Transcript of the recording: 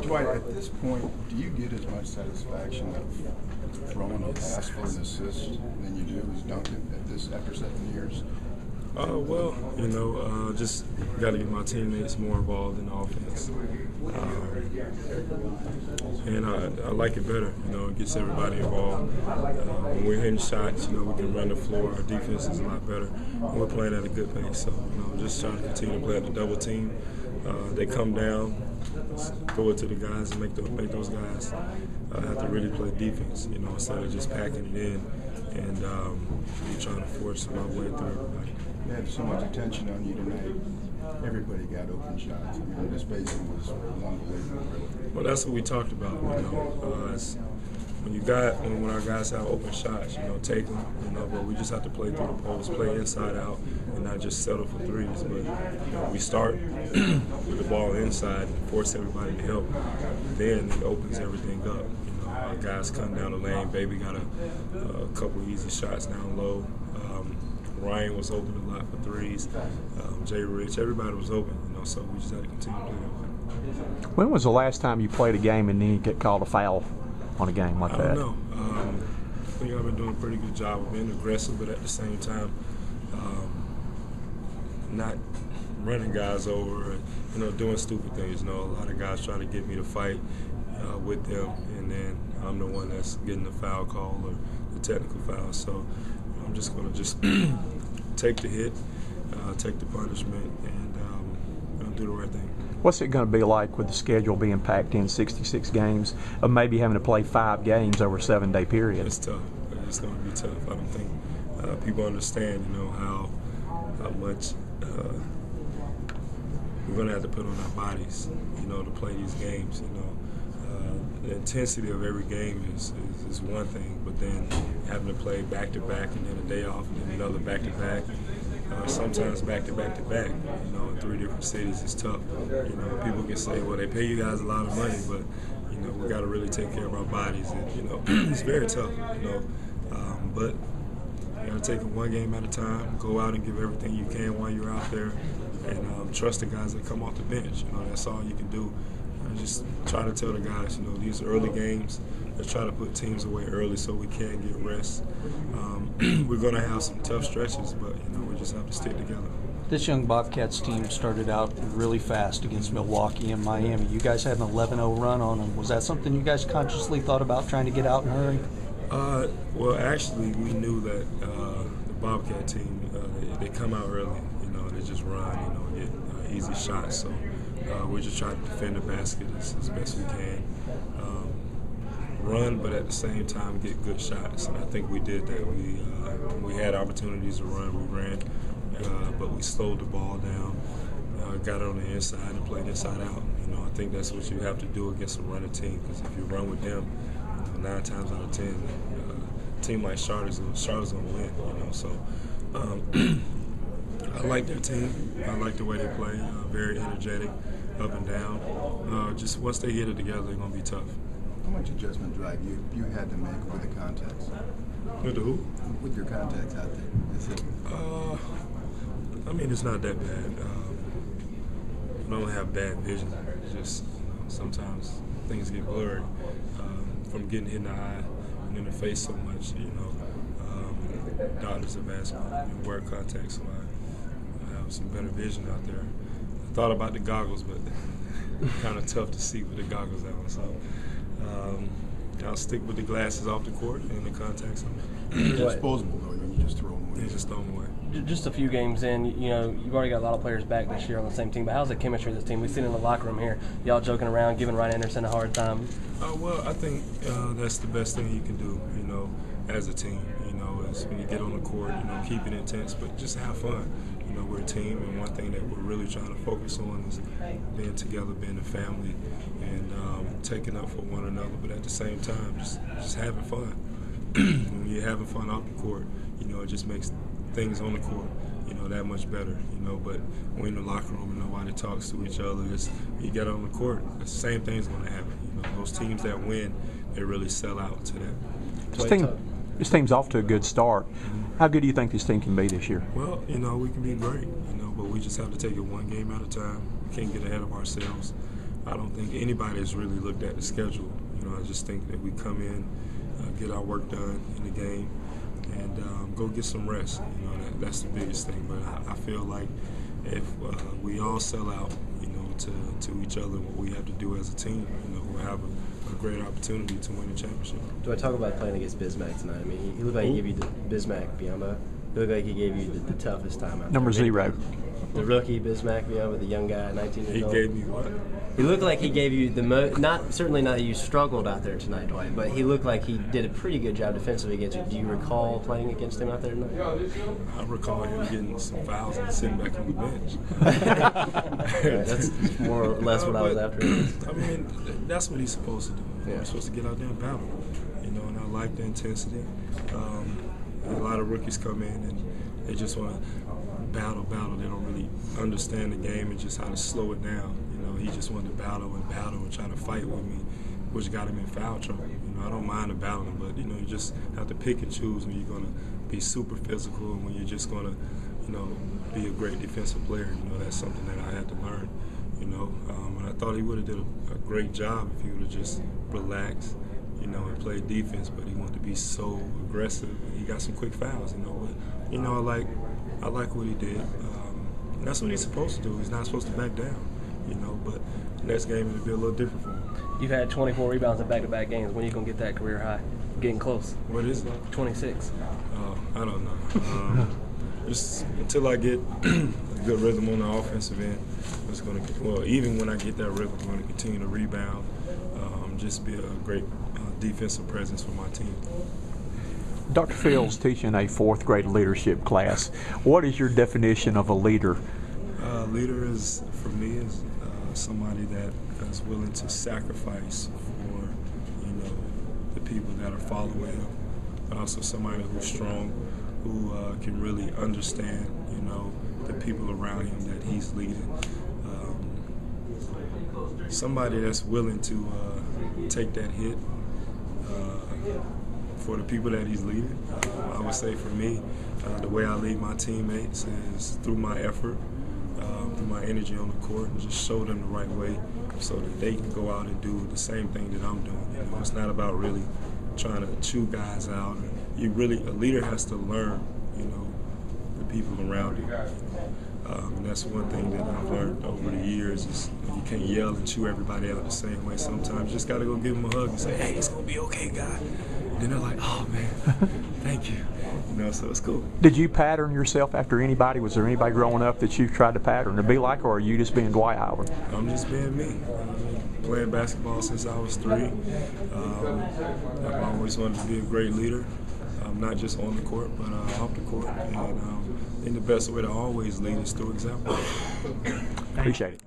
Dwight, at this point, do you get as much satisfaction of throwing a pass for an assist than you do as dunking after 7 years? Well, just got to get my teammates more involved in the offense. And I like it better, it gets everybody involved. When we're hitting shots, we can run the floor. Our defense is a lot better. And we're playing at a good pace. So, just trying to continue to play at the double team. They come down, throw it to the guys and make those guys have to really play defense, instead of just packing it in and trying to force my way through everybody. You had so much attention on you tonight. Everybody got open shots. The spacing was unbelievable. Well, that's what we talked about. When our guys have open shots, take them. But we just have to play through the post, play inside out, and not just settle for threes. But we start with the ball inside and force everybody to help. Then it opens everything up. Our guys come down the lane. Baby got a couple easy shots down low. Ryan was open a lot for threes. Jay Rich, everybody was open, so we just had to continue to play open. When was the last time you played a game and then you get called a foul on a game like that? I don't know. I think I've been doing a pretty good job of being aggressive, but at the same time, not running guys over and, doing stupid things. A lot of guys try to get me to fight with them, and then I'm the one that's getting the foul call or the technical foul. So I'm just going to take the hit, take the punishment, and do the right thing. What's it going to be like with the schedule being packed in 66 games, of maybe having to play 5 games over a 7-day period? It's tough. It's going to be tough. I don't think people understand, how much we're going to have to put on our bodies, to play these games. The intensity of every game is one thing, but then having to play back-to-back and then a day off and then another back-to-back, sometimes back-to-back-to-back, in 3 different cities is tough. People can say, well, they pay you guys a lot of money, but, we got to really take care of our bodies. And, it's very tough, but you got to take it one game at a time, go out and give everything you can while you're out there, and trust the guys that come off the bench. That's all you can do. Just try to tell the guys, these early games, let's try to put teams away early so we can get rest. We're going to have some tough stretches, but, we just have to stick together. This young Bobcats team started out really fast against Milwaukee and Miami. You guys had an 11-0 run on them. Was that something you guys consciously thought about, trying to get out and hurry? Well, actually, we knew that the Bobcat team, they come out early. They just run, get easy shots. So we're just trying to defend the basket as best we can. Run, but at the same time get good shots, and I think we did that. We had opportunities to run, we ran, but we slowed the ball down, got it on the inside and played inside out. I think that's what you have to do against a running team, because if you run with them, 9 times out of 10, a team like Charlotte's going to win. So I like their team. I like the way they play. Very energetic, up and down. Just once they get it together, they're going to be tough. How much adjustment drag you had to make with the contacts? With the who? With your contacts out there. Is it? It's not that bad. I don't have bad vision. It's just sometimes things get blurry from getting hit in the eye and in the face so much. Doctors have asked me to wear contacts, so I have some better vision out there. I thought about the goggles, but kind of tough to see with the goggles on. So I'll stick with the glasses off the court and the contacts on. They're disposable, though. You just throw them away. You just throw them away. Just a few games in, you've already got a lot of players back this year on the same team, but how's the chemistry of this team? We sit in the locker room here, y'all joking around, giving Ryan Anderson a hard time. Well, I think that's the best thing you can do, as a team, is when you get on the court, keep it intense, but just have fun. We're a team, and one thing that we're really trying to focus on is being together, being a family, and taking up for one another, but at the same time, just having fun. When you're having fun off the court, it just makes things on the court, that much better, but when in the locker room and nobody talks to each other, you get on the court, the same thing's going to happen. Those teams that win, they really sell out to that. This team's off to a good start. How good do you think this team can be this year? Well, we can be great, but we just have to take it one game at a time. We can't get ahead of ourselves. I don't think anybody has really looked at the schedule. You know, I just think that we come in, get our work done in the game, and go get some rest. You know, that's the biggest thing. But I feel like if we all sell out, you know, to each other, what we have to do as a team, you know, we'll have a great opportunity to win the championship. Do I talk about playing against Bismack tonight? I mean, he looked like he gave you the Bismack-Biyombo. He looked like he gave you the toughest time out Number there. 0. The rookie Bismack-Biyombo, the young guy, 19 years old. He gave me what? He looked like he gave you the most. Certainly not that you struggled out there tonight, Dwight, but he looked like he did a pretty good job defensively against you. Do you recall playing against him out there tonight? I recall him getting some fouls and sitting back on the bench. Right, that's more or less what I was after. I mean, that's what he's supposed to do. Yeah. He's supposed to get out there and battle. You know, and I like the intensity. A lot of rookies come in and they just want to battle. They don't really understand the game and just how to slow it down. You know, he just wanted to battle and try to fight with me, which got him in foul trouble. You know, I don't mind the battling, but you know, you just have to pick and choose when you're gonna be super physical and when you're just gonna, you know, be a great defensive player. You know, that's something that I had to learn. You know, and I thought he would have did a great job if he would have just relaxed, you know, and played defense. But he wanted to be so aggressive. And he got some quick fouls. You know, but you know, I like what he did. And that's what he's supposed to do. He's not supposed to back down. You know, but next game it'll be a little different for him. You've had 24 rebounds in back-to-back games. When are you going to get that career high? Getting close. What is it? 26. I don't know. Just until I get a good rhythm on the offensive end, it's going to. Well, even when I get that rhythm, I'm going to continue to rebound. Just be a great defensive presence for my team. Dr. Fields teaching a 4th grade leadership class. What is your definition of a leader? Leader is, for me, is somebody that is willing to sacrifice for, you know, the people that are following him. But also somebody who's strong, who can really understand, you know, the people around him that he's leading. Somebody that's willing to take that hit for the people that he's leading. I would say for me, the way I lead my teammates is through my effort, through my energy on the court, and just show them the right way so that they can go out and do the same thing that I'm doing. You know, it's not about really trying to chew guys out. A leader has to learn, you know, the people around you. And that's one thing that I've learned over the years is you can't yell and chew everybody out the same way. Sometimes you just got to go give them a hug and say, hey, it's going to be okay, guy. And then they're like, oh, man, thank you. You know, so it's cool. Did you pattern yourself after anybody? Was there anybody growing up that you tried to pattern to be like, or are you just being Dwight Howard? I'm just being me. Playing basketball since I was 3. I've always wanted to be a great leader, not just on the court, but off the court. And the best way to always lead is through example. Appreciate it.